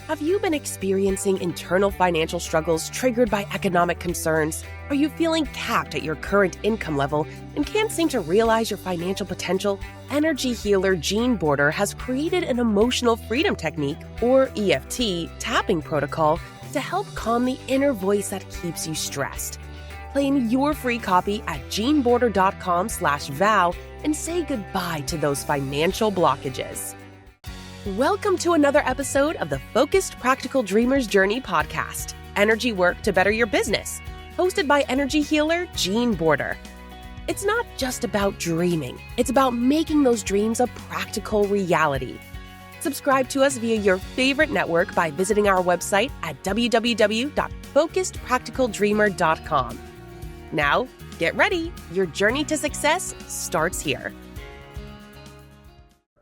Have you been experiencing internal financial struggles triggered by economic concerns? Are you feeling capped at your current income level and can't seem to realize your financial potential? Energy healer Jean Border has created an emotional freedom technique, or EFT, tapping protocol to help calm the inner voice that keeps you stressed. Claim your free copy at jeanborder.com/vow and say goodbye to those financial blockages. Welcome to another episode of the Focused Practical Dreamer's Journey podcast, Energy Work to Better Your Business, hosted by energy healer Jean Border. It's not just about dreaming, it's about making those dreams a practical reality. Subscribe to us via your favorite network by visiting our website at www.focusedpracticaldreamer.com. Now, get ready. Your journey to success starts here.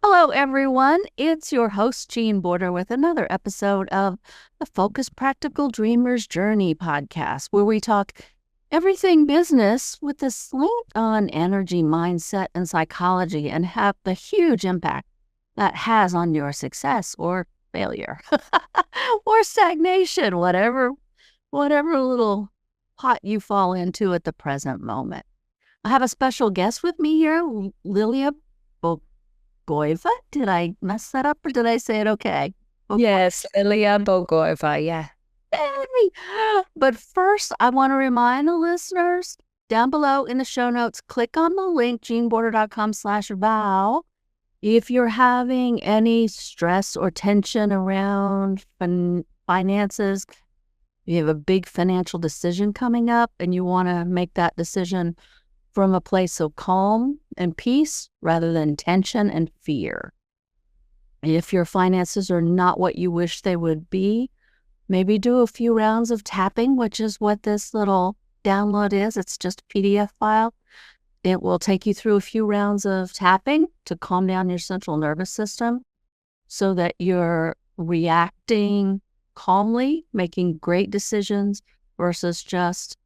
Hello, everyone. It's your host, Jean Border, with another episode of the Focused Practical Dreamer's Journey podcast, where we talk everything business with a slant on energy, mindset, and psychology, and have the huge impact that has on your success or failure or stagnation, whatever little pot you fall into at the present moment. I have a special guest with me here, Lilia Bogoeva. Did I mess that up or did I say it okay? Yes, Lilia Bogoeva, yeah. But first, I want to remind the listeners down below in the show notes, click on the link, jeanborder.com/vow. If you're having any stress or tension around finances, you have a big financial decision coming up and you want to make that decision from a place of calm and peace rather than tension and fear. If your finances are not what you wish they would be, maybe do a few rounds of tapping, which is what this little download is. It's just a PDF file. It will take you through a few rounds of tapping to calm down your central nervous system so that you're reacting calmly, making great decisions versus just,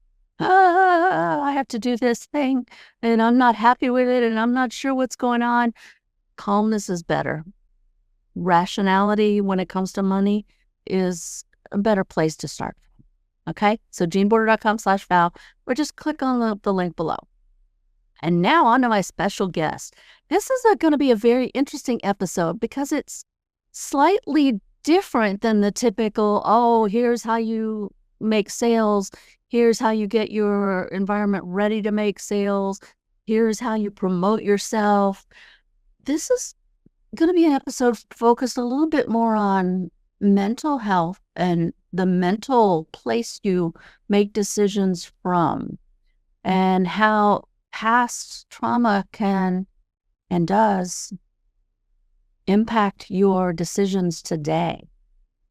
I have to do this thing and I'm not happy with it and I'm not sure what's going on. Calmness is better. Rationality when it comes to money is a better place to start. Okay, so jeanborder.com/vow, or just click on the link below. And now on to my special guest. This is going to be a very interesting episode because it's slightly different than the typical, here's how you make sales. Here's how you get your environment ready to make sales. Here's how you promote yourself. This is going to be an episode focused a little bit more on mental health and the mental place you make decisions from, and how past trauma can and does impact your decisions today,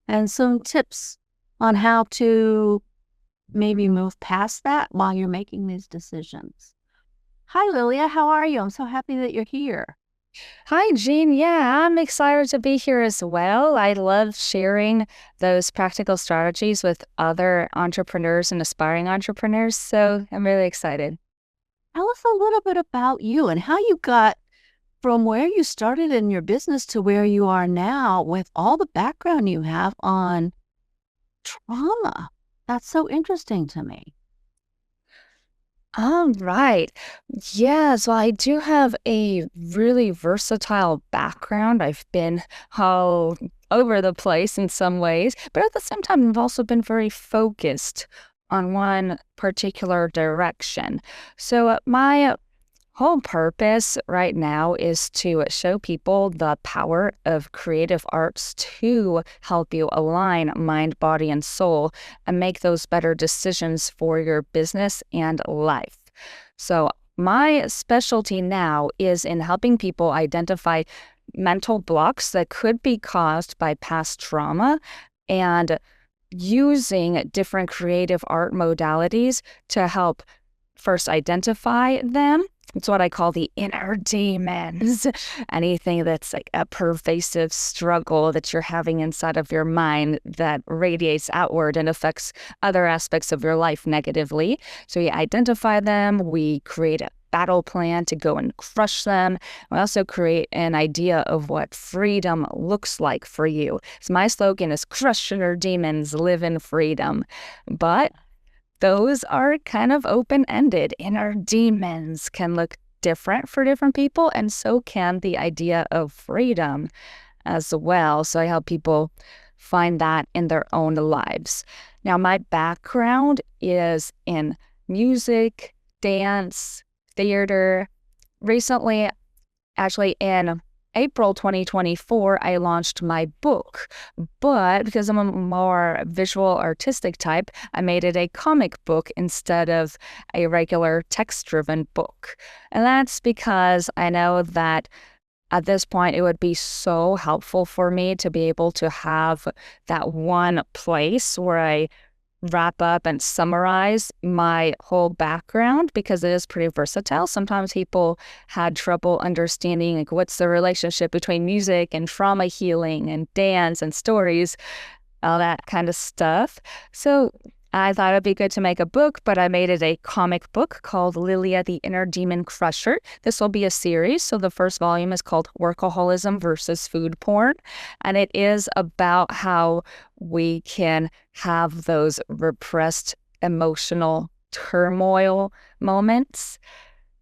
and some tips on how to maybe move past that while you're making these decisions. Hi, Lilia. How are you? I'm so happy that you're here. Hi, Jean. Yeah, I'm excited to be here as well. I love sharing those practical strategies with other entrepreneurs and aspiring entrepreneurs, so I'm really excited. Tell us a little bit about you and how you got from where you started in your business to where you are now with all the background you have on trauma. That's so interesting to me. All right. Yeah, so I do have a really versatile background. I've been all over the place in some ways, but at the same time, I've also been very focused on one particular direction. So my whole purpose right now is to show people the power of creative arts to help you align mind, body, and soul and make those better decisions for your business and life. So my specialty now is in helping people identify mental blocks that could be caused by past trauma and using different creative art modalities to help first identify them. It's what I call the inner demons. Anything that's like a pervasive struggle that you're having inside of your mind that radiates outward and affects other aspects of your life negatively. So we identify them, we create battle plan to go and crush them. We also create an idea of what freedom looks like for you. So my slogan is crush your demons, live in freedom. But those are kind of open-ended, and our demons can look different for different people, and so can the idea of freedom as well. So I help people find that in their own lives. Now, my background is in music, dance, theater. Recently, actually in April 2024, I launched my book, but because I'm a more visual artistic type, I made it a comic book instead of a regular text-driven book. And that's because I know that at this point, it would be so helpful for me to be able to have that one place where I wrap up and summarize my whole background, because it is pretty versatile. Sometimes people had trouble understanding like what's the relationship between music and trauma healing and dance and stories, all that kind of stuff. So I thought it'd be good to make a book, but I made it a comic book called Lilia the Inner Demon Crusher. This will be a series. So the first volume is called Workaholism versus Food Porn. And it is about how we can have those repressed emotional turmoil moments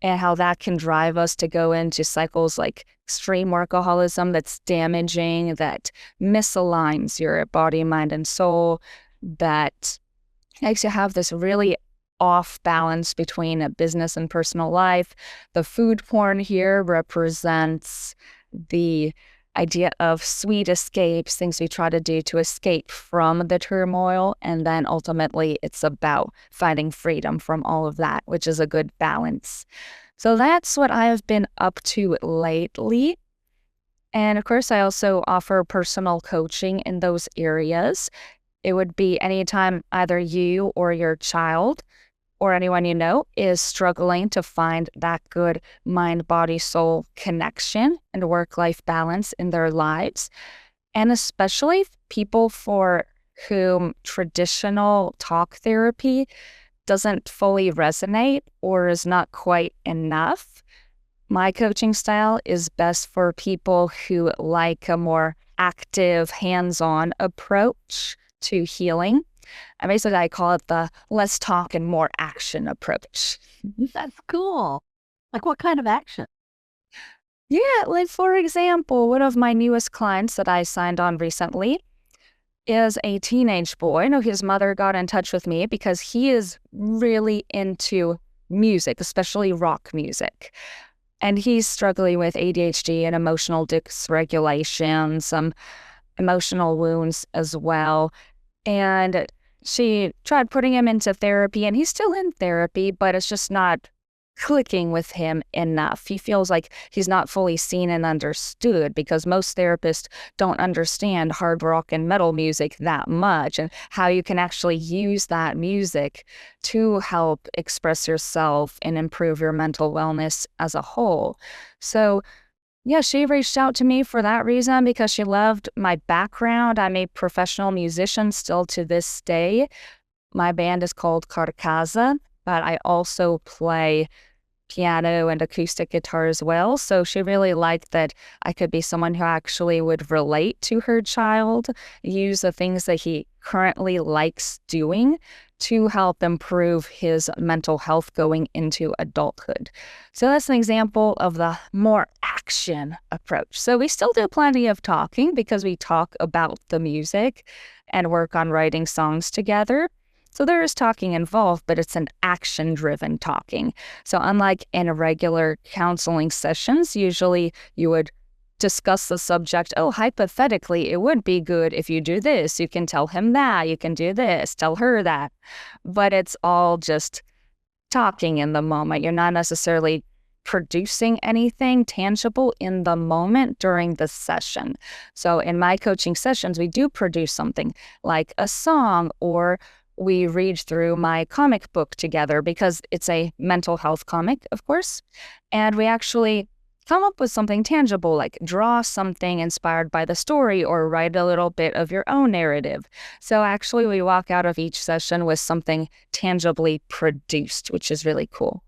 and how that can drive us to go into cycles like extreme workaholism that's damaging, that misaligns your body, mind, and soul, that makes you have this really off balance between a business and personal life. The food porn here represents the idea of sweet escapes, things we try to do to escape from the turmoil. And then ultimately, it's about finding freedom from all of that, which is a good balance. So that's what I have been up to lately. And of course, I also offer personal coaching in those areas. It would be anytime either you or your child or anyone you know is struggling to find that good mind, body, soul connection and work-life balance in their lives. And especially people for whom traditional talk therapy doesn't fully resonate or is not quite enough. My coaching style is best for people who like a more active, hands-on approach to healing. And basically, I call it the less talk and more action approach. That's cool. Like what kind of action? Yeah, like for example, one of my newest clients that I signed on recently is a teenage boy. Now, his mother got in touch with me because he is really into music, especially rock music. And he's struggling with ADHD and emotional dysregulation, some emotional wounds as well. And she tried putting him into therapy, and he's still in therapy, but it's just not clicking with him enough. He feels like he's not fully seen and understood because most therapists don't understand hard rock and metal music that much and how you can actually use that music to help express yourself and improve your mental wellness as a whole. So yeah, she reached out to me for that reason because she loved my background. I'm a professional musician still to this day. My band is called Carcaza, but I also play piano and acoustic guitar as well. So she really liked that I could be someone who actually would relate to her child, use the things that he currently likes doing to help improve his mental health going into adulthood. So that's an example of the more action approach. So we still do plenty of talking because we talk about the music and work on writing songs together. So there is talking involved, but it's an action-driven talking. So unlike in regular counseling sessions, usually you would discuss the subject, oh, hypothetically, it would be good if you do this. You can tell him that. You can do this. Tell her that. But it's all just talking in the moment. You're not necessarily producing anything tangible in the moment during the session. So in my coaching sessions, we do produce something like a song, or we read through my comic book together because it's a mental health comic, of course. And we actually come up with something tangible, like draw something inspired by the story or write a little bit of your own narrative. So actually, we walk out of each session with something tangibly produced, which is really cool.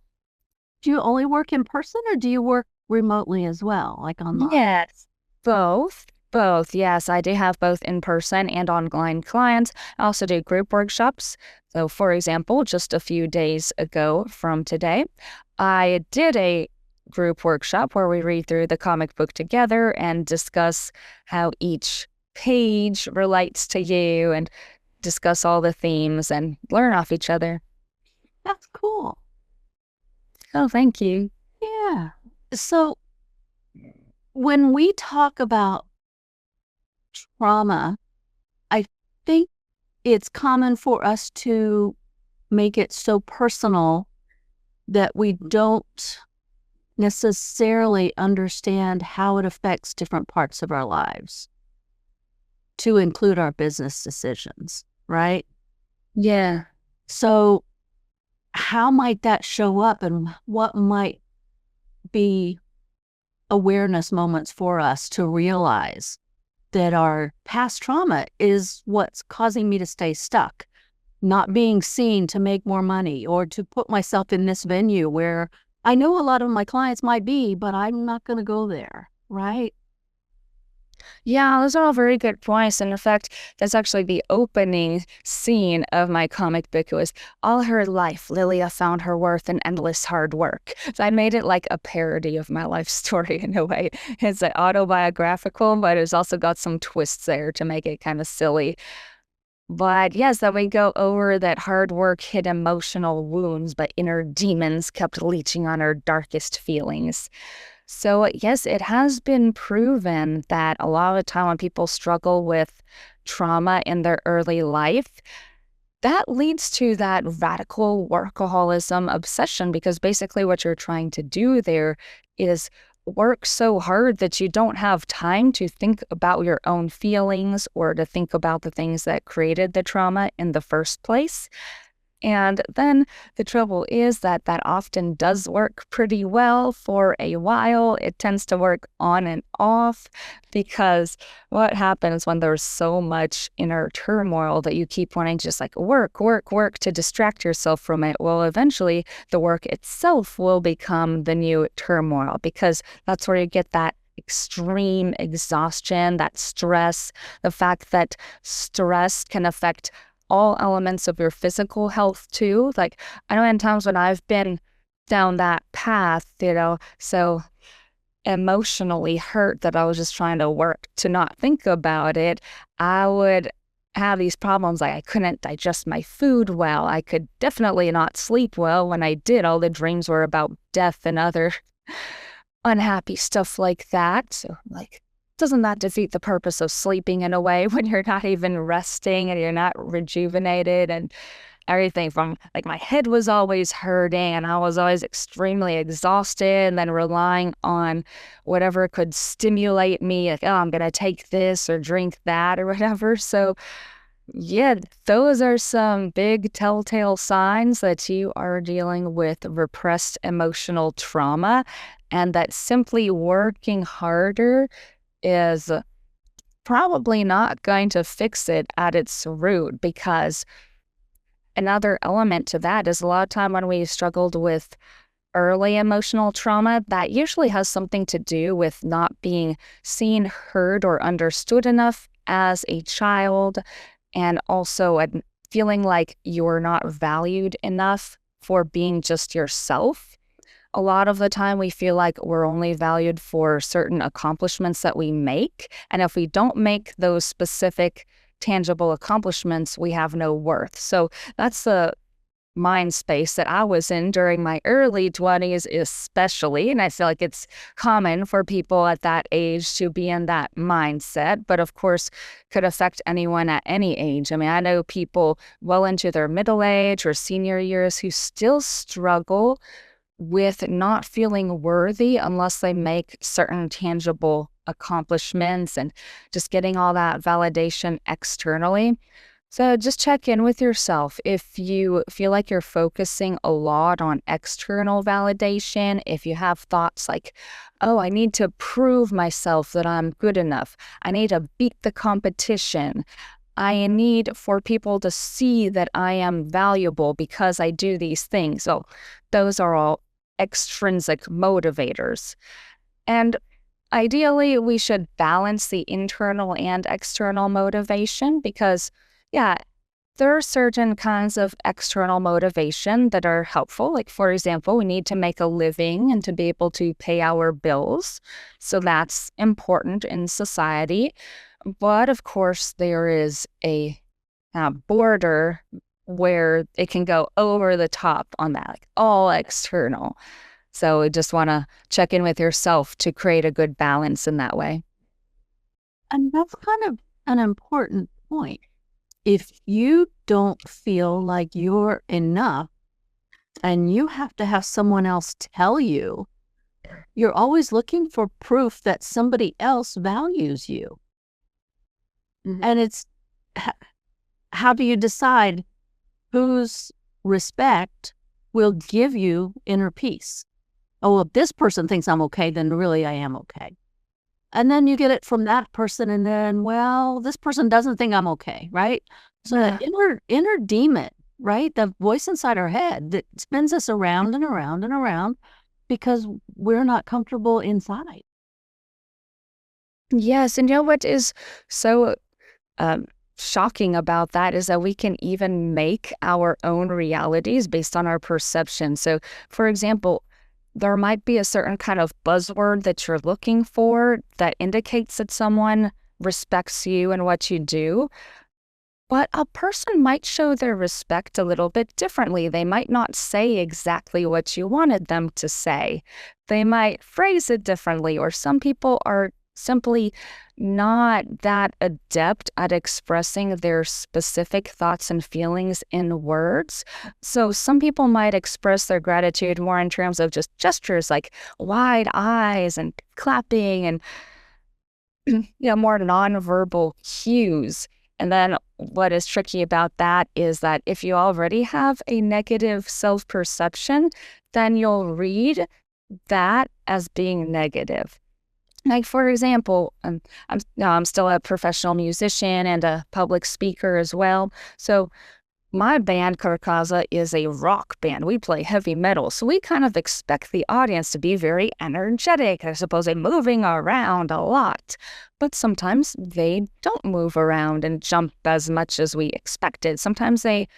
Do you only work in person or do you work remotely as well, like online? Yes, both. Both. Yes, I do have both in person and online clients. I also do group workshops. So, for example, just a few days ago from today, I did a group workshop where we read through the comic book together and discuss how each page relates to you and discuss all the themes and learn off each other. That's cool. Oh, thank you. Yeah. So when we talk about trauma, I think it's common for us to make it so personal that we don't necessarily understand how it affects different parts of our lives, to include our business decisions, right? Yeah. So how might that show up, and what might be awareness moments for us to realize that our past trauma is what's causing me to stay stuck, not being seen to make more money, or to put myself in this venue where I know a lot of my clients might be, but I'm not going to go there, right? Yeah, those are all very good points. And in fact, that's actually the opening scene of my comic book. It was all her life, Lilia found her worth in endless hard work. So I made it like a parody of my life story in a way. It's like autobiographical, but it's also got some twists there to make it kind of silly. But yes, then we go over that hard work hid emotional wounds, but inner demons kept leeching on her darkest feelings. So, yes, it has been proven that a lot of the time when people struggle with trauma in their early life, that leads to that radical workaholism obsession, because basically what you're trying to do there is work so hard that you don't have time to think about your own feelings or to think about the things that created the trauma in the first place. And then the trouble is that that often does work pretty well for a while. It tends to work on and off, because what happens when there's so much inner turmoil that you keep wanting to just like work, work, work to distract yourself from it? Well, eventually the work itself will become the new turmoil, because that's where you get that extreme exhaustion, that stress, the fact that stress can affect all elements of your physical health too. Like, I know in times when I've been down that path, so emotionally hurt that I was just trying to work to not think about it, I would have these problems. Like, I couldn't digest my food well. I could definitely not sleep well. When I did, all the dreams were about death and other unhappy stuff like that. So, like, doesn't that defeat the purpose of sleeping in a way when you're not even resting and you're not rejuvenated? And everything from, like, my head was always hurting and I was always extremely exhausted, and then relying on whatever could stimulate me, like, oh, I'm going to take this or drink that or whatever. So, yeah, those are some big telltale signs that you are dealing with repressed emotional trauma, and that simply working harder is probably not going to fix it at its root. Because another element to that is a lot of time when we struggled with early emotional trauma, that usually has something to do with not being seen, heard, or understood enough as a child, and also feeling like you're not valued enough for being just yourself. A lot of the time we feel like we're only valued for certain accomplishments that we make. And if we don't make those specific tangible accomplishments, we have no worth. So that's the mind space that I was in during my early 20s especially. And I feel like it's common for people at that age to be in that mindset, but of course could affect anyone at any age. I mean, I know people well into their middle age or senior years who still struggle with not feeling worthy unless they make certain tangible accomplishments and just getting all that validation externally. So just check in with yourself. If you feel like you're focusing a lot on external validation, if you have thoughts like, oh, I need to prove myself that I'm good enough, I need to beat the competition, I need for people to see that I am valuable because I do these things. So those are all extrinsic motivators. And ideally, we should balance the internal and external motivation because, yeah, there are certain kinds of external motivation that are helpful. Like, for example, we need to make a living and to be able to pay our bills. So that's important in society. But of course, there is a border where it can go over the top on that, like all external. So we just want to check in with yourself to create a good balance in that way. And that's kind of an important point. If you don't feel like you're enough and you have to have someone else tell you, you're always looking for proof that somebody else values you. And it's, how do you decide whose respect will give you inner peace? Oh, if this person thinks I'm okay, then really I am okay. And then you get it from that person, and then, well, this person doesn't think I'm okay, right? So that inner demon, right? The voice inside our head that spins us around and around and around because we're not comfortable inside. Yes, and you know what is so shocking about that is that we can even make our own realities based on our perception. So, for example, there might be a certain kind of buzzword that you're looking for that indicates that someone respects you and what you do. But a person might show their respect a little bit differently. They might not say exactly what you wanted them to say. They might phrase it differently, or some people are simply not that adept at expressing their specific thoughts and feelings in words. So some people might express their gratitude more in terms of just gestures like wide eyes and clapping and more nonverbal cues. And then what is tricky about that is that if you already have a negative self-perception, then you'll read that as being negative. Like, for example, I'm still a professional musician and a public speaker as well. So my band, Karkaza, is a rock band. We play heavy metal. So we kind of expect the audience to be very energetic, I suppose, and moving around a lot. But sometimes they don't move around and jump as much as we expected. Sometimes they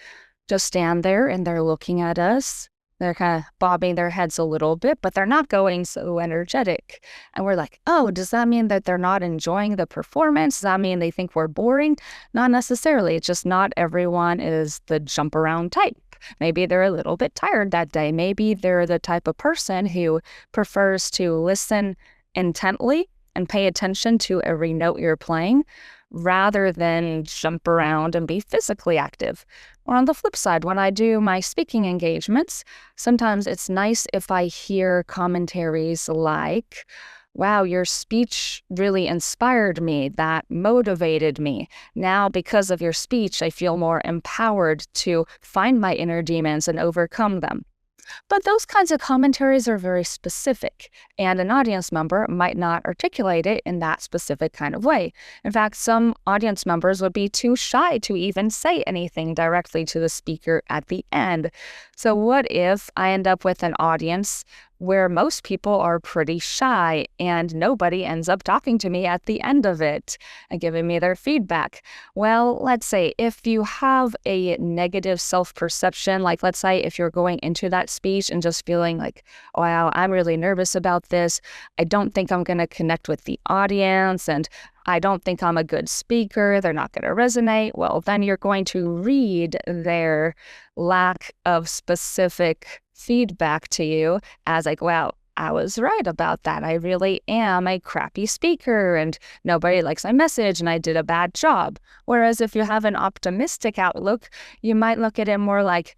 just stand there and they're looking at us. They're kind of bobbing their heads a little bit, but they're not going so energetic. And we're like, oh, does that mean that they're not enjoying the performance? Does that mean they think we're boring? Not necessarily. It's just not everyone is the jump around type. Maybe they're a little bit tired that day. Maybe they're the type of person who prefers to listen intently and pay attention to every note you're playing rather than jump around and be physically active. Or on the flip side, when I do my speaking engagements, sometimes it's nice if I hear commentaries like, wow, your speech really inspired me, that motivated me. Now, because of your speech, I feel more empowered to find my inner demons and overcome them. But those kinds of commentaries are very specific, and an audience member might not articulate it in that specific kind of way. In fact, some audience members would be too shy to even say anything directly to the speaker at the end. So what if I end up with an audience where most people are pretty shy and nobody ends up talking to me at the end of it and giving me their feedback? Well, let's say if you have a negative self-perception, like let's say if you're going into that speech and just feeling like, wow, I'm really nervous about this. I don't think I'm going to connect with the audience and I don't think I'm a good speaker. They're not going to resonate. Well, then you're going to read their lack of specific feedback to you as like, wow, I was right about that. I really am a crappy speaker and nobody likes my message and I did a bad job. Whereas if you have an optimistic outlook, you might look at it more like,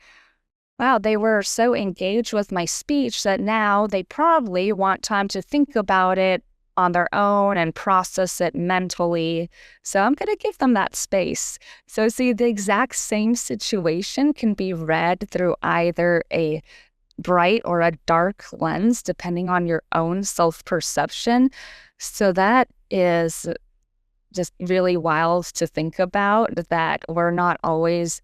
wow, they were so engaged with my speech that now they probably want time to think about it on their own and process it mentally. So I'm going to give them that space. So see, the exact same situation can be read through either a bright or a dark lens, depending on your own self-perception. So that is just really wild to think about, that we're not always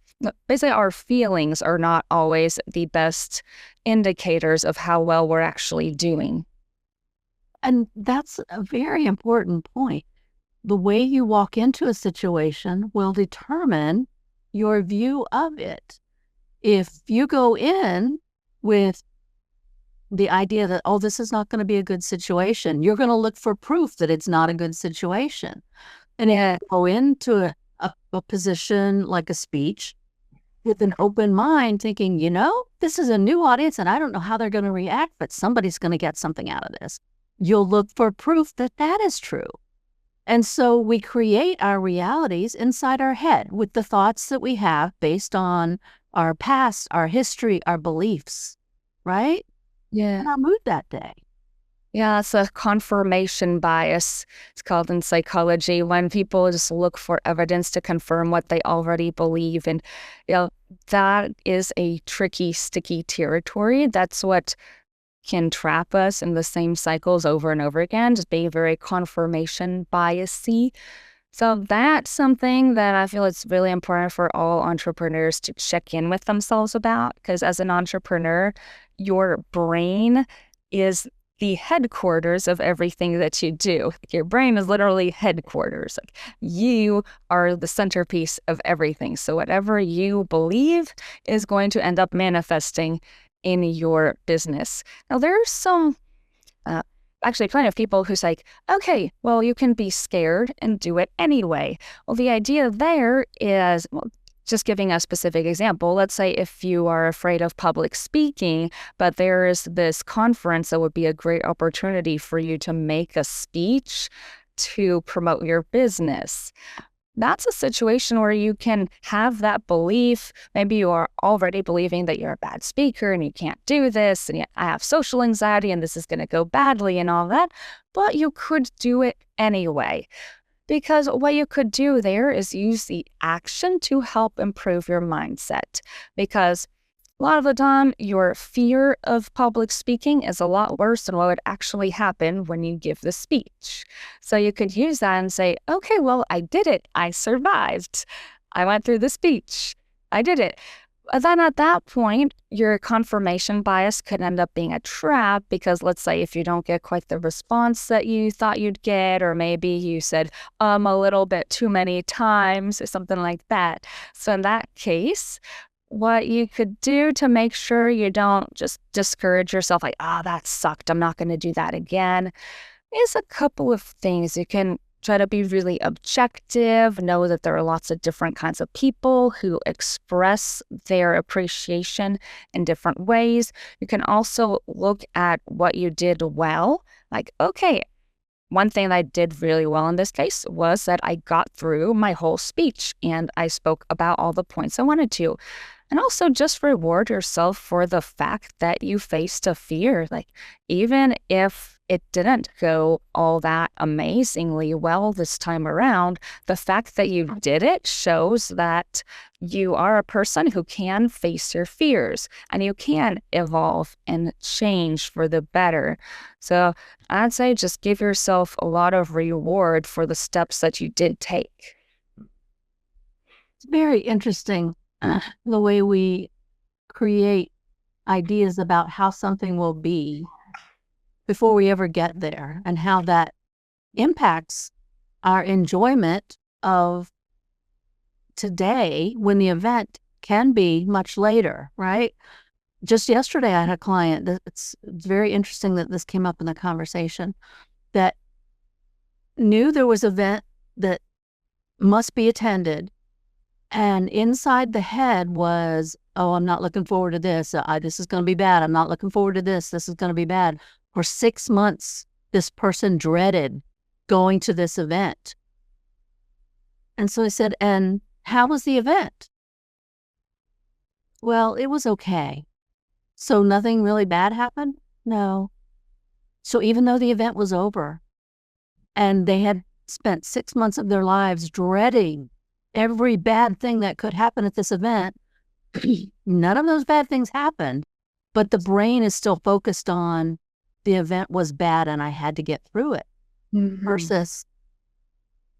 basically our feelings are not always the best indicators of how well we're actually doing. And that's a very important point. The way you walk into a situation will determine your view of it. If you go in with the idea that, oh, this is not going to be a good situation, you're going to look for proof that it's not a good situation. And if you go into a position like a speech with an open mind, thinking, this is a new audience and I don't know how they're going to react, but somebody's going to get something out of this. You'll look for proof that that is true. And so we create our realities inside our head with the thoughts that we have based on our past, our history, our beliefs, right? Yeah. And our mood that day. Yeah, it's a confirmation bias. It's called in psychology, when people just look for evidence to confirm what they already believe. And that is a tricky, sticky territory. That's what can trap us in the same cycles over and over again, just being very confirmation biasy. So that's something that I feel it's really important for all entrepreneurs to check in with themselves about, because as an entrepreneur, your brain is the headquarters of everything that you do. Your brain is literally headquarters. Like, you are the centerpiece of everything. So whatever you believe is going to end up manifesting in your business. Now, there's some actually plenty of people who's like, okay, well, you can be scared and do it anyway. Well, the idea there is, just giving a specific example, let's say if you are afraid of public speaking, but there is this conference that would be a great opportunity for you to make a speech to promote your business. That's a situation where you can have that belief. Maybe you are already believing that you're a bad speaker and you can't do this, and I have social anxiety and this is going to go badly and all that, but you could do it anyway. Because what you could do there is use the action to help improve your mindset. Because a lot of the time, your fear of public speaking is a lot worse than what would actually happen when you give the speech. So you could use that and say, okay, well, I did it. I survived. I went through the speech. I did it. And then at that point, your confirmation bias could end up being a trap, because let's say if you don't get quite the response that you thought you'd get, or maybe you said a little bit too many times or something like that. So in that case, what you could do to make sure you don't just discourage yourself, like, that sucked, I'm not going to do that again, is a couple of things. You can try to be really objective, know that there are lots of different kinds of people who express their appreciation in different ways. You can also look at what you did well, like, okay, one thing that I did really well in this case was that I got through my whole speech and I spoke about all the points I wanted to. And also just reward yourself for the fact that you faced a fear. Like, even if it didn't go all that amazingly well this time around, the fact that you did it shows that you are a person who can face your fears and you can evolve and change for the better. So I'd say just give yourself a lot of reward for the steps that you did take. It's very interesting the way we create ideas about how something will be before we ever get there, and how that impacts our enjoyment of today when the event can be much later, right? Just yesterday, I had a client that it's very interesting that this came up in the conversation, that knew there was an event that must be attended. And inside the head was, oh, I'm not looking forward to this. This is going to be bad. I'm not looking forward to this. This is going to be bad. For 6 months, this person dreaded going to this event. And so I said, and how was the event? Well, it was okay. So nothing really bad happened? No. So even though the event was over and they had spent 6 months of their lives dreading every bad thing that could happen at this event, none of those bad things happened, but the brain is still focused on the event was bad and I had to get through it, versus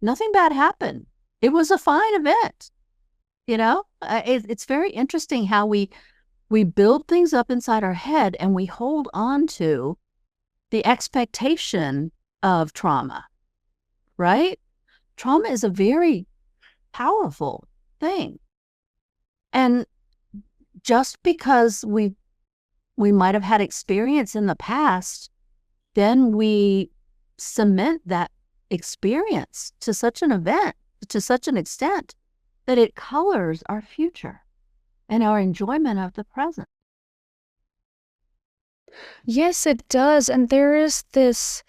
nothing bad happened. It was a fine event. It's very interesting how we build things up inside our head and we hold on to the expectation of trauma, right? Trauma is a very powerful thing. And just because we might have had experience in the past, then we cement that experience to such an extent that it colors our future and our enjoyment of the present. Yes, it does. And there is this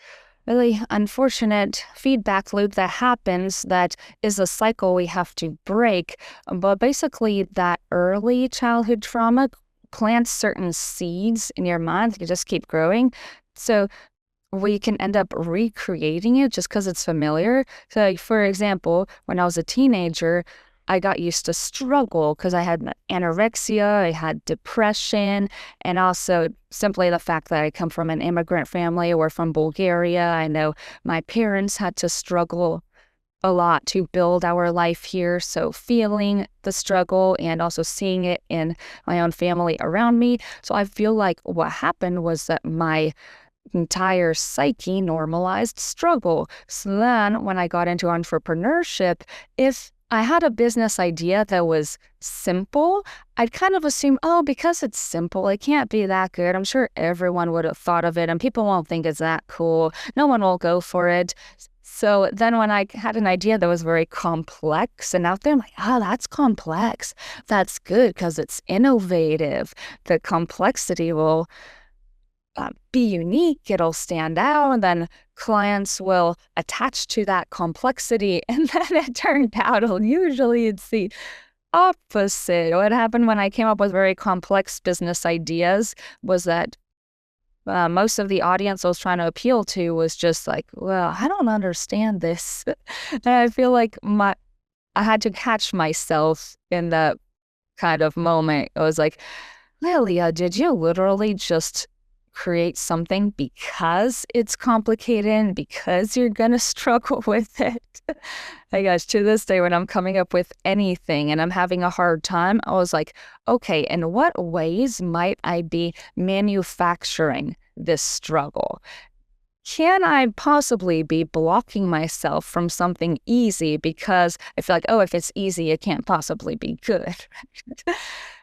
really unfortunate feedback loop that happens that is a cycle we have to break. But basically, that early childhood trauma plants certain seeds in your mind that just keep growing. So we can end up recreating it just because it's familiar. So, like, for example, when I was a teenager, I got used to struggle because I had anorexia, I had depression, and also simply the fact that I come from an immigrant family. We're from Bulgaria. I know my parents had to struggle a lot to build our life here. So feeling the struggle and also seeing it in my own family around me. So I feel like what happened was that my entire psyche normalized struggle. So then when I got into entrepreneurship, if I had a business idea that was simple, I'd kind of assume, oh, because it's simple, it can't be that good. I'm sure everyone would have thought of it and people won't think it's that cool. No one will go for it. So then when I had an idea that was very complex and out there, I'm like, oh, that's complex. That's good because it's innovative. The complexity will be unique, it'll stand out, and then clients will attach to that complexity. And then it turned out, usually it's the opposite. What happened when I came up with very complex business ideas was that most of the audience I was trying to appeal to was just like, well, I don't understand this. And I feel like I had to catch myself in that kind of moment. I was like, Lilia, did you literally just create something because it's complicated and because you're gonna struggle with it? I guess to this day when I'm coming up with anything and I'm having a hard time, I was like, okay, in what ways might I be manufacturing this struggle? Can I possibly be blocking myself from something easy because I feel like, oh, if it's easy, it can't possibly be good.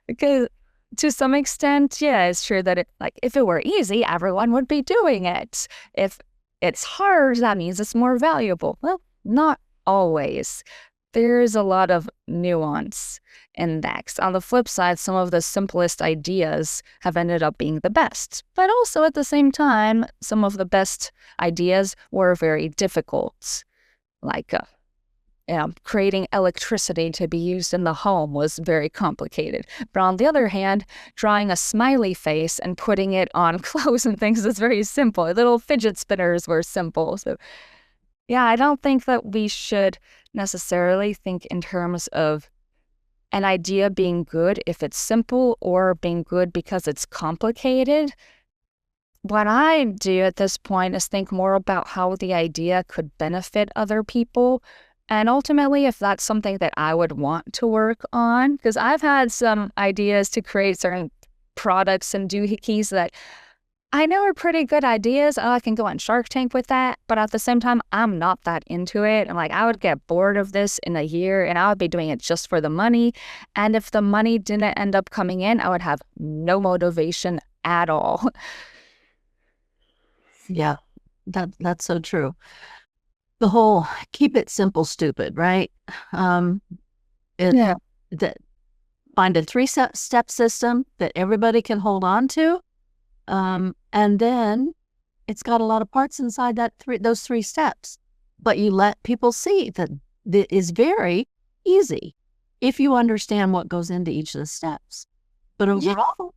Because to some extent, yeah, it's true that if it were easy, everyone would be doing it. If it's hard, that means it's more valuable. Well, not always. There's a lot of nuance in that. On the flip side, some of the simplest ideas have ended up being the best. But also at the same time, some of the best ideas were very difficult. Like creating electricity to be used in the home was very complicated. But on the other hand, drawing a smiley face and putting it on clothes and things is very simple. Little fidget spinners were simple. So yeah, I don't think that we should necessarily think in terms of an idea being good if it's simple or being good because it's complicated. What I do at this point is think more about how the idea could benefit other people. And ultimately, if that's something that I would want to work on, because I've had some ideas to create certain products and doohickeys that I know are pretty good ideas. Oh, I can go on Shark Tank with that. But at the same time, I'm not that into it. And I would get bored of this in a year and I would be doing it just for the money. And if the money didn't end up coming in, I would have no motivation at all. Yeah, that's so true. The whole keep it simple, stupid, right? Find a 3-step system that everybody can hold on to. And then it's got a lot of parts inside those 3 steps. But you let people see that it is very easy if you understand what goes into each of the steps. But overall,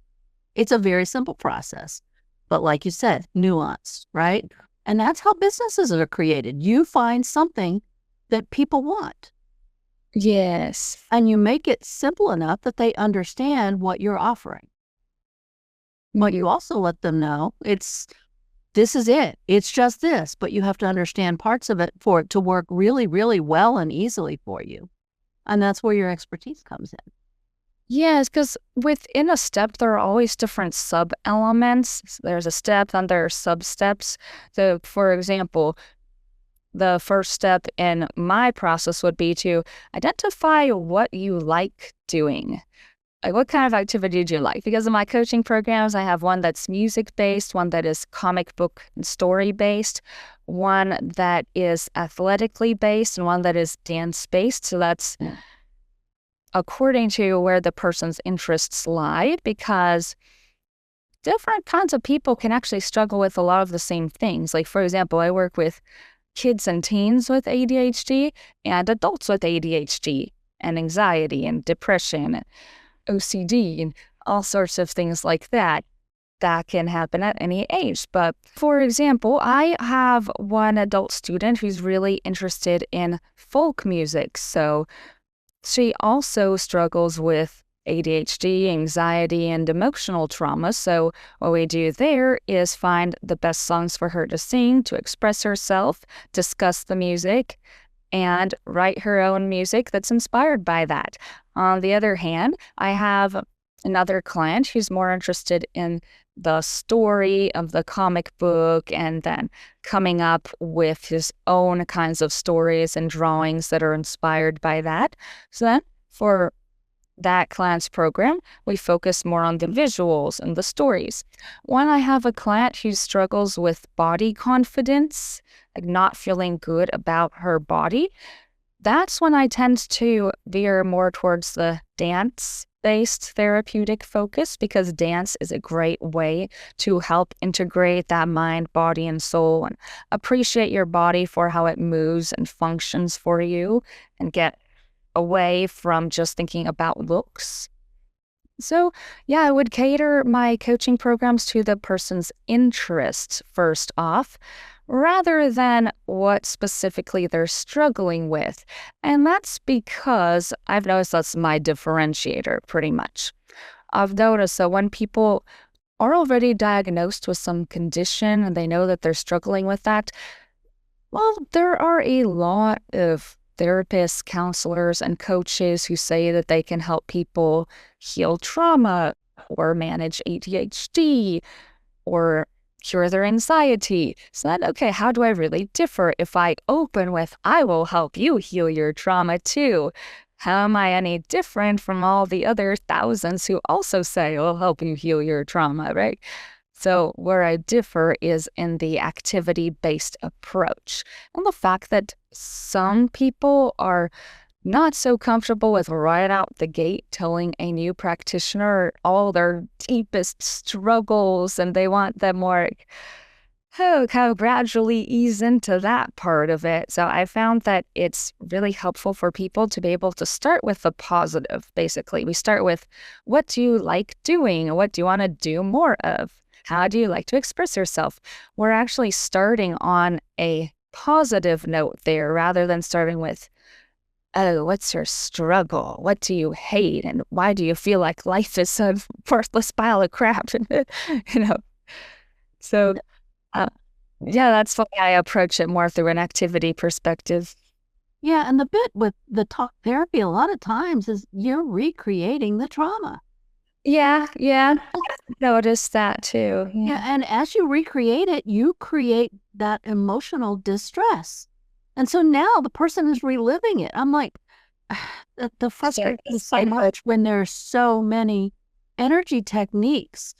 it's a very simple process. But like you said, nuanced, right? And that's how businesses are created. You find something that people want. Yes. And you make it simple enough that they understand what you're offering. But you also let them know this is it. It's just this. But you have to understand parts of it for it to work really, really well and easily for you. And that's where your expertise comes in. Yes, because within a step, there are always different sub-elements. There's a step, and there are sub-steps. So, for example, the first step in my process would be to identify what you like doing. Like, what kind of activity do you like? Because in my coaching programs, I have one that's music-based, one that is comic book and story-based, one that is athletically based, and one that is dance-based. So that's according to where the person's interests lie, because different kinds of people can actually struggle with a lot of the same things. Like, for example, I work with kids and teens with ADHD and adults with ADHD and anxiety and depression and OCD and all sorts of things like that can happen at any age. But for example, I have one adult student who's really interested in folk music. So she also struggles with ADHD, anxiety, and emotional trauma. So what we do there is find the best songs for her to sing, to express herself, discuss the music, and write her own music that's inspired by that. On the other hand, I have another client who's more interested in the story of the comic book and then coming up with his own kinds of stories and drawings that are inspired by that. So then for that client's program, we focus more on the visuals and the stories. When I have a client who struggles with body confidence, like not feeling good about her body, that's when I tend to veer more towards the dance-based therapeutic focus, because dance is a great way to help integrate that mind, body, and soul and appreciate your body for how it moves and functions for you and get away from just thinking about looks. So, yeah, I would cater my coaching programs to the person's interests first off, rather than what specifically they're struggling with. And that's because I've noticed that's my differentiator, pretty much. I've noticed that when people are already diagnosed with some condition and they know that they're struggling with that, well, there are a lot of therapists, counselors, and coaches who say that they can help people heal trauma or manage ADHD or cure their anxiety. So then, okay, how do I really differ if I open with, I will help you heal your trauma too? How am I any different from all the other thousands who also say, I'll help you heal your trauma, right? So where I differ is in the activity-based approach and the fact that some people are not so comfortable with right out the gate telling a new practitioner all their deepest struggles, and they want them more kind of gradually ease into that part of it. So I found that it's really helpful for people to be able to start with the positive, basically. We start with, what do you like doing? What do you want to do more of? How do you like to express yourself? We're actually starting on a positive note there rather than starting with, oh, what's your struggle? What do you hate? And why do you feel like life is a worthless pile of crap? So, yeah, that's why I approach it more through an activity perspective. Yeah, and the bit with the talk therapy a lot of times is you're recreating the trauma. Yeah, noticed that too. Yeah, and as you recreate it, you create that emotional distress. And so now the person is reliving it. I'm like, the frustration is so much when there's so many energy techniques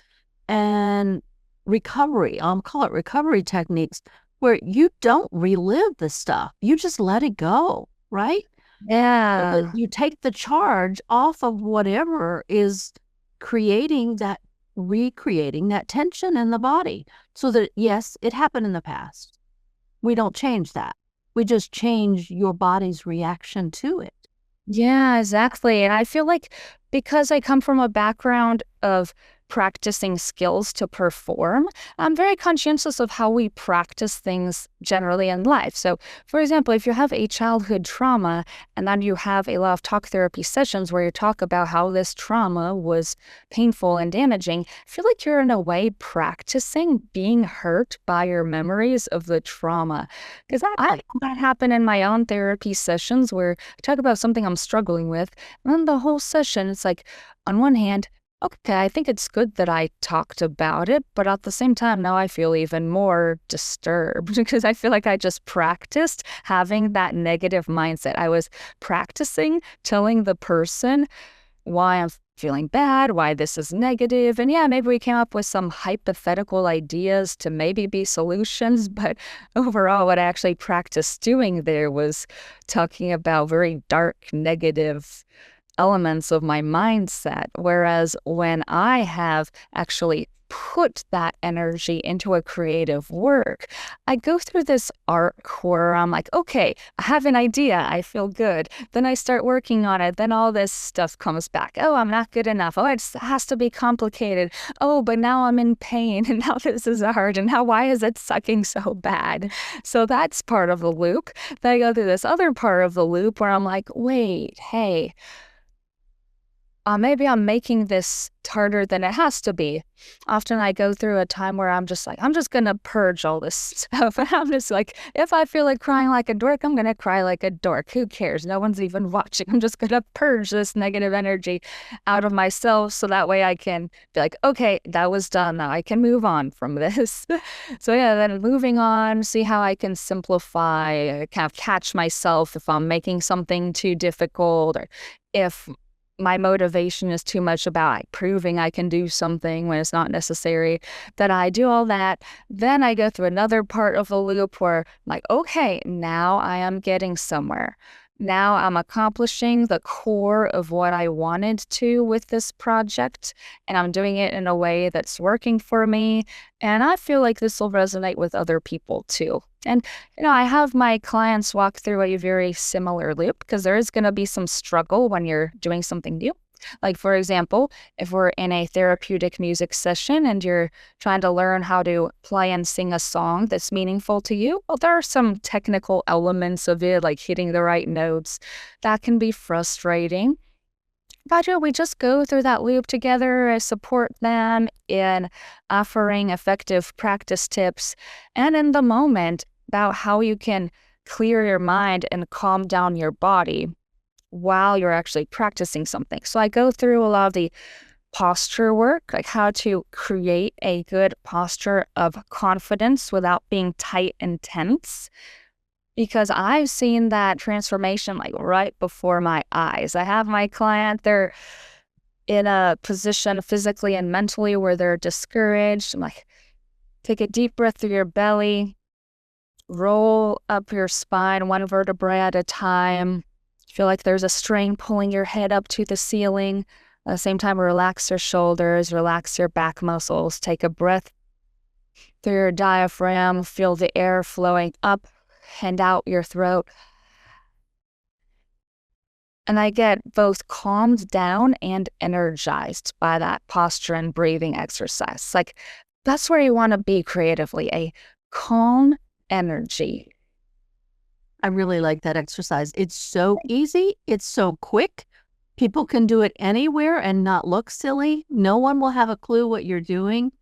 and recovery, I'll call it recovery techniques, where you don't relive the stuff. You just let it go, right? Yeah. You take the charge off of whatever is recreating that tension in the body, so that, yes, it happened in the past. We don't change that. We just change your body's reaction to it. Yeah, exactly. And I feel like because I come from a background of practicing skills to perform. I'm very conscientious of how we practice things generally in life. So, for example, if you have a childhood trauma and then you have a lot of talk therapy sessions where you talk about how this trauma was painful and damaging, I feel like you're in a way practicing being hurt by your memories of the trauma. Because I had that happen in my own therapy sessions where I talk about something I'm struggling with, and then the whole session, it's like, on one hand, okay, I think it's good that I talked about it, but at the same time, now I feel even more disturbed because I feel like I just practiced having that negative mindset. I was practicing telling the person why I'm feeling bad, why this is negative. And yeah, maybe we came up with some hypothetical ideas to maybe be solutions, but overall, what I actually practiced doing there was talking about very dark, negative elements of my mindset. Whereas when I have actually put that energy into a creative work, I go through this arc where I'm like, okay, I have an idea, I feel good. Then I start working on it. Then all this stuff comes back. Oh, I'm not good enough. Oh, it has to be complicated. Oh, but now I'm in pain and now this is hard. And now why is it sucking so bad? So that's part of the loop. Then I go through this other part of the loop where I'm like, wait, hey, maybe I'm making this harder than it has to be. Often I go through a time where I'm just like, I'm just going to purge all this stuff. And I'm just like, if I feel like crying like a dork, I'm going to cry like a dork. Who cares? No one's even watching. I'm just going to purge this negative energy out of myself so that way I can be like, okay, that was done. Now I can move on from this. So yeah, then moving on, see how I can simplify, kind of catch myself if I'm making something too difficult or if my motivation is too much about like proving I can do something when it's not necessary, that I do all that. Then I go through another part of the loop where I'm like, okay, now I am getting somewhere. Now I'm accomplishing the core of what I wanted to with this project, and I'm doing it in a way that's working for me. And I feel like this will resonate with other people too. And, I have my clients walk through a very similar loop because there is going to be some struggle when you're doing something new. Like, for example, if we're in a therapeutic music session and you're trying to learn how to play and sing a song that's meaningful to you, well, there are some technical elements of it, like hitting the right notes, that can be frustrating. But we just go through that loop together. I support them in offering effective practice tips and in the moment about how you can clear your mind and calm down your body while you're actually practicing something. So I go through a lot of the posture work, like how to create a good posture of confidence without being tight and tense. Because I've seen that transformation like right before my eyes. I have my client, they're in a position physically and mentally where they're discouraged. I'm like, take a deep breath through your belly, roll up your spine one vertebrae at a time. Feel like there's a string pulling your head up to the ceiling. At the same time, relax your shoulders, relax your back muscles. Take a breath through your diaphragm. Feel the air flowing up and out your throat. And I get both calmed down and energized by that posture and breathing exercise. Like, that's where you want to be creatively, a calm energy. I really like that exercise. It's so easy. It's so quick. People can do it anywhere and not look silly. No one will have a clue what you're doing.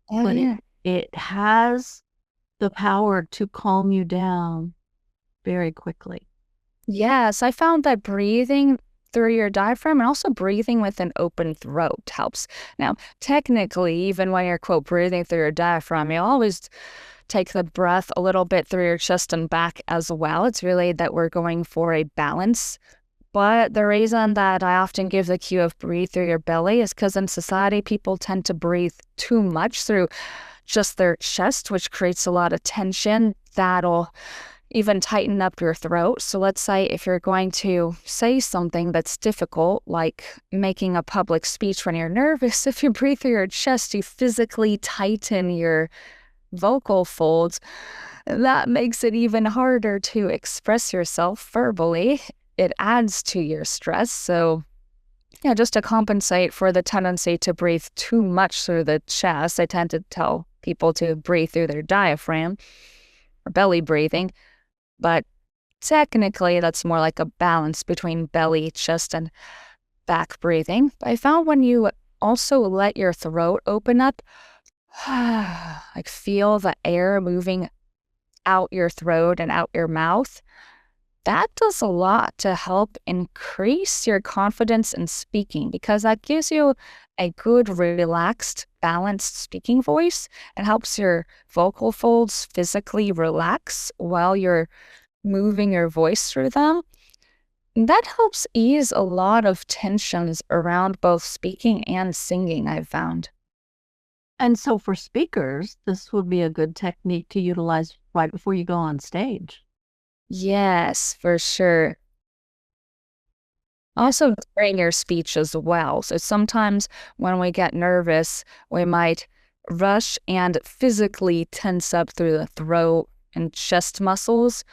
But it has the power to calm you down very quickly. Yes, I found that breathing through your diaphragm and also breathing with an open throat helps. Now, technically, even when you're, quote, breathing through your diaphragm, you always take the breath a little bit through your chest and back as well. It's really that we're going for a balance. But the reason that I often give the cue of breathe through your belly is because in society, people tend to breathe too much through just their chest, which creates a lot of tension that'll even tighten up your throat. So let's say if you're going to say something that's difficult, like making a public speech when you're nervous, if you breathe through your chest, you physically tighten your vocal folds. That makes it even harder to express yourself verbally. It adds to your stress. So just to compensate for the tendency to breathe too much through the chest. I tend to tell people to breathe through their diaphragm or belly breathing, but technically that's more like a balance between belly, chest, and back breathing. I found when you also let your throat open up, like feel the air moving out your throat and out your mouth, that does a lot to help increase your confidence in speaking, because that gives you a good, relaxed, balanced speaking voice and helps your vocal folds physically relax while you're moving your voice through them. And that helps ease a lot of tensions around both speaking and singing, I've found. And so for speakers, this would be a good technique to utilize right before you go on stage. Yes, for sure. Also, during your speech as well. So sometimes when we get nervous, we might rush and physically tense up through the throat and chest muscles.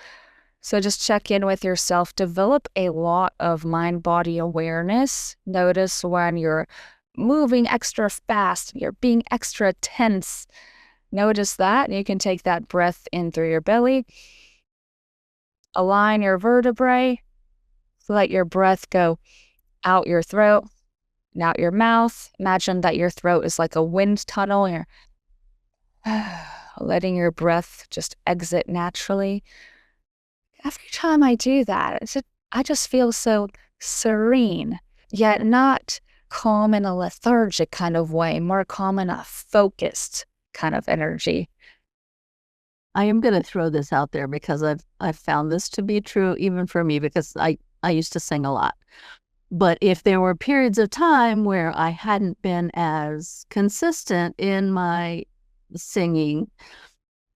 So just check in with yourself. Develop a lot of mind-body awareness. Notice when you're moving extra fast, you're being extra tense. Notice that, and you can take that breath in through your belly. Align your vertebrae. Let your breath go out your throat and out your mouth. Imagine that your throat is like a wind tunnel. You're letting your breath just exit naturally. Every time I do that, I just feel so serene, yet not calm in a lethargic kind of way, more calm in a focused kind of energy. I am going to throw this out there because I've found this to be true even for me, because I used to sing a lot. But if there were periods of time where I hadn't been as consistent in my singing,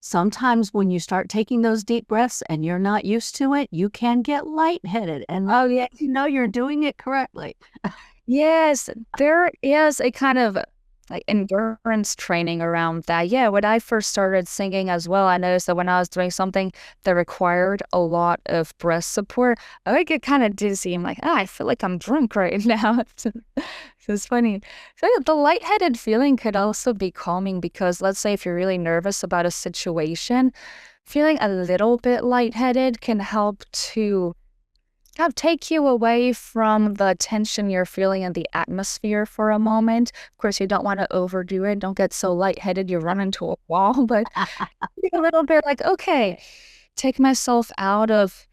sometimes when you start taking those deep breaths and you're not used to it, you can get lightheaded. And you know you're doing it correctly. Yes, there is a kind of like endurance training around that. Yeah, when I first started singing as well, I noticed that when I was doing something that required a lot of breath support, I would get kind of dizzy. I'm like, I feel like I'm drunk right now. So it's funny. So yeah, the lightheaded feeling could also be calming, because let's say if you're really nervous about a situation, feeling a little bit lightheaded can help to kind of take you away from the tension you're feeling in the atmosphere for a moment. Of course, you don't want to overdo it. Don't get so lightheaded you run into a wall, but a little bit like, okay, take myself out of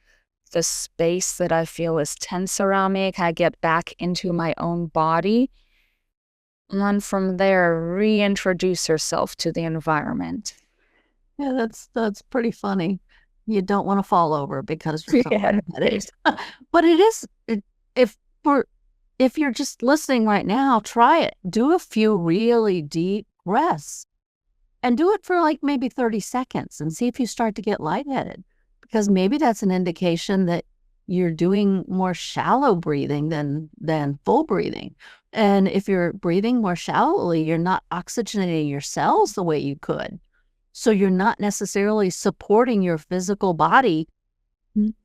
the space that I feel is tense around me. Can I get back into my own body? And then from there, reintroduce yourself to the environment. Yeah, that's pretty funny. You don't want to fall over because you're so lightheaded. But it is, if you're just listening right now, try it. Do a few really deep breaths and do it for like maybe 30 seconds and see if you start to get lightheaded, because maybe that's an indication that you're doing more shallow breathing than full breathing. And if you're breathing more shallowly, you're not oxygenating your cells the way you could. So you're not necessarily supporting your physical body,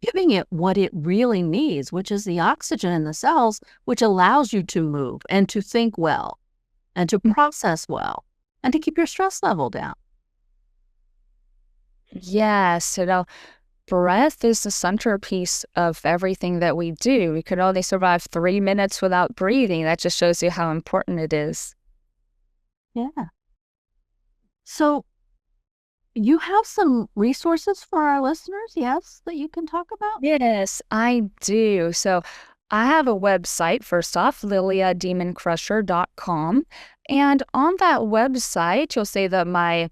giving it what it really needs, which is the oxygen in the cells, which allows you to move and to think well and to process well and to keep your stress level down. Yes, breath is the centerpiece of everything that we do. We could only survive 3 minutes without breathing. That just shows you how important it is. Yeah. So you have some resources for our listeners, yes, that you can talk about? Yes, I do. So I have a website, first off, liliademoncrusher.com. And on that website, you'll see that my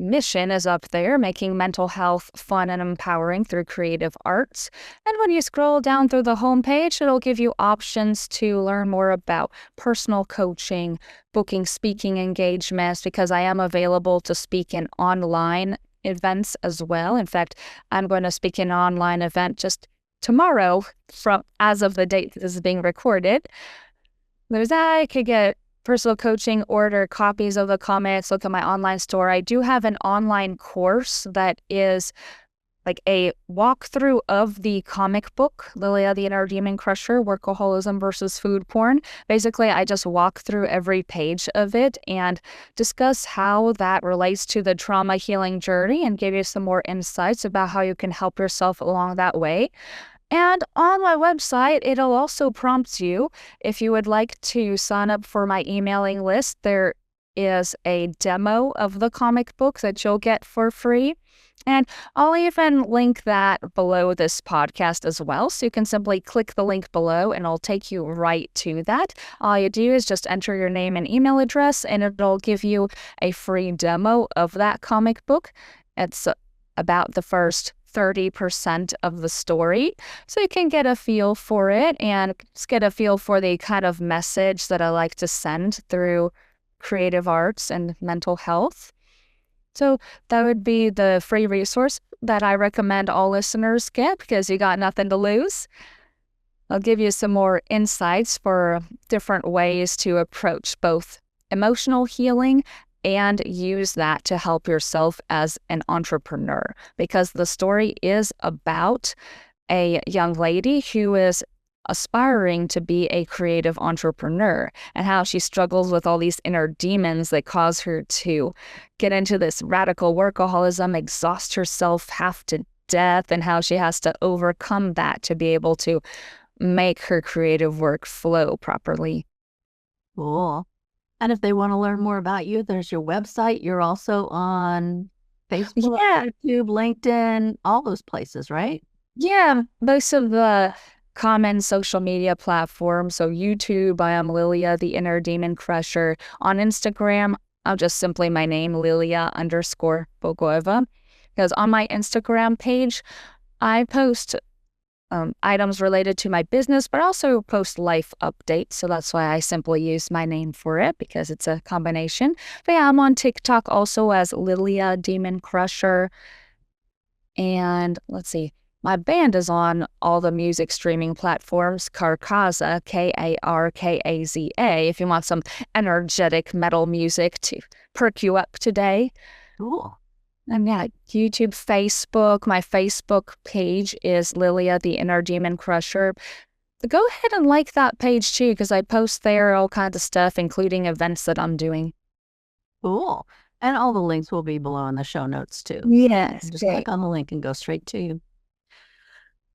mission is up there, making mental health fun and empowering through creative arts. And when you scroll down through the homepage, it'll give you options to learn more about personal coaching, booking speaking engagements, because I am available to speak in online events as well. In fact, I'm going to speak in an online event just tomorrow as of the date that this is being recorded. There's that. I could get personal coaching, order copies of the comics, look at my online store. I do have an online course that is like a walkthrough of the comic book, Lilia the Inner Demon Crusher, Workaholism versus Food Porn. Basically, I just walk through every page of it and discuss how that relates to the trauma healing journey and give you some more insights about how you can help yourself along that way. And on my website, it'll also prompt you if you would like to sign up for my emailing list. There is a demo of the comic book that you'll get for free. And I'll even link that below this podcast as well. So you can simply click the link below and it'll take you right to that. All you do is just enter your name and email address and it'll give you a free demo of that comic book. It's about the first 30% of the story. So you can get a feel for it and just get a feel for the kind of message that I like to send through creative arts and mental health. So that would be the free resource that I recommend all listeners get because you got nothing to lose. I'll give you some more insights for different ways to approach both emotional healing and use that to help yourself as an entrepreneur, because the story is about a young lady who is aspiring to be a creative entrepreneur and how she struggles with all these inner demons that cause her to get into this radical workaholism, exhaust herself half to death, and how she has to overcome that to be able to make her creative work flow properly. Cool. And if they want to learn more about you, there's your website. You're also on Facebook, YouTube, LinkedIn, all those places, right? Yeah, most of the common social media platforms. So YouTube, I am Lilia, the Inner Demon Crusher. On Instagram, I'm just simply my name, Lilia_Bogoeva. Because on my Instagram page, I post items related to my business, but also post life updates. So that's why I simply use my name for it, because it's a combination. But yeah, I'm on TikTok also as Lilia Demon Crusher. And let's see, my band is on all the music streaming platforms, Karkaza, Karkaza, if you want some energetic metal music to perk you up today. Cool. And yeah, YouTube, Facebook. My Facebook page is Lilia, the Inner Demon Crusher. Go ahead and like that page too, because I post there all kinds of stuff, including events that I'm doing. Cool. And all the links will be below in the show notes too. Yes. Just click on the link and go straight to you.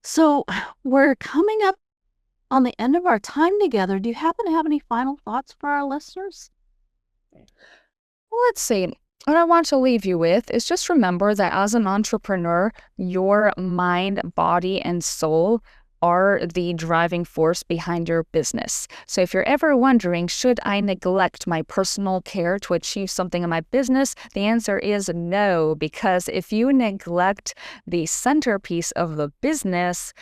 So we're coming up on the end of our time together. Do you happen to have any final thoughts for our listeners? Let's see. What I want to leave you with is just remember that as an entrepreneur, your mind, body, and soul are the driving force behind your business. So if you're ever wondering, should I neglect my personal care to achieve something in my business? The answer is no, because if you neglect the centerpiece of the business,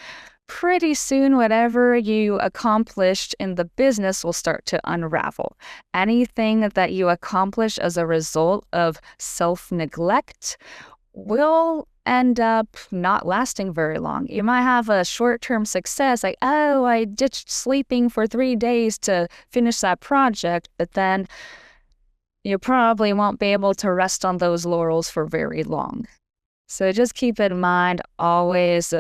pretty soon whatever you accomplished in the business will start to unravel. Anything that you accomplish as a result of self-neglect will end up not lasting very long. You might have a short-term success, like, oh, I ditched sleeping for 3 days to finish that project, but then you probably won't be able to rest on those laurels for very long. So just keep in mind, always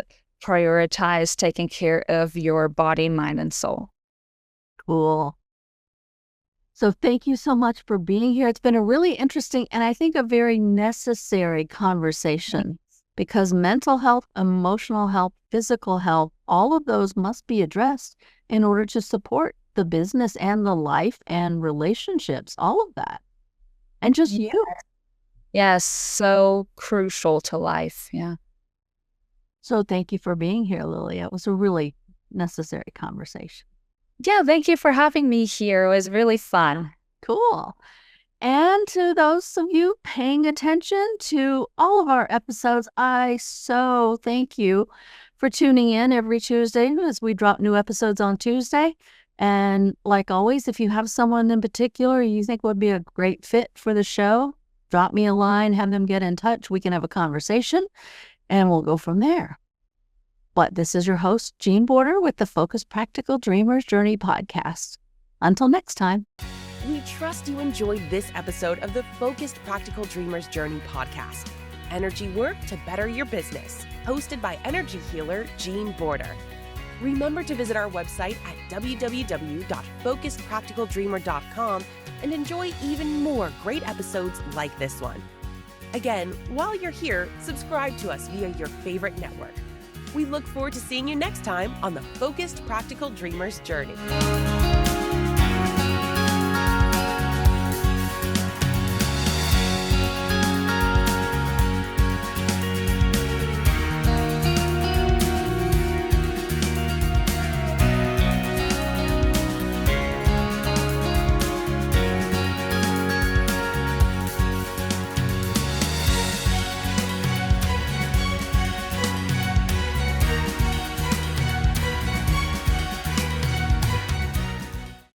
prioritize taking care of your body, mind, and soul. Cool. So thank you so much for being here. It's been a really interesting and I think a very necessary conversation, because mental health, emotional health, physical health, all of those must be addressed in order to support the business and the life and relationships, all of that. And just you. Yes, so crucial to life. Yeah. So thank you for being here, Lilia. It was a really necessary conversation. Yeah, thank you for having me here. It was really fun. Cool. And to those of you paying attention to all of our episodes, I so thank you for tuning in every Tuesday as we drop new episodes on Tuesday. And like always, if you have someone in particular you think would be a great fit for the show, drop me a line, have them get in touch. We can have a conversation and we'll go from there. But this is your host, Jean Border, with the Focused Practical Dreamers Journey podcast. Until next time. We trust you enjoyed this episode of the Focused Practical Dreamers Journey podcast. Energy Work to Better Your Business, hosted by energy healer Jean Border. Remember to visit our website at www.focusedpracticaldreamer.com and enjoy even more great episodes like this one. Again, while you're here, subscribe to us via your favorite network. We look forward to seeing you next time on the Focused Practical Dreamers Journey.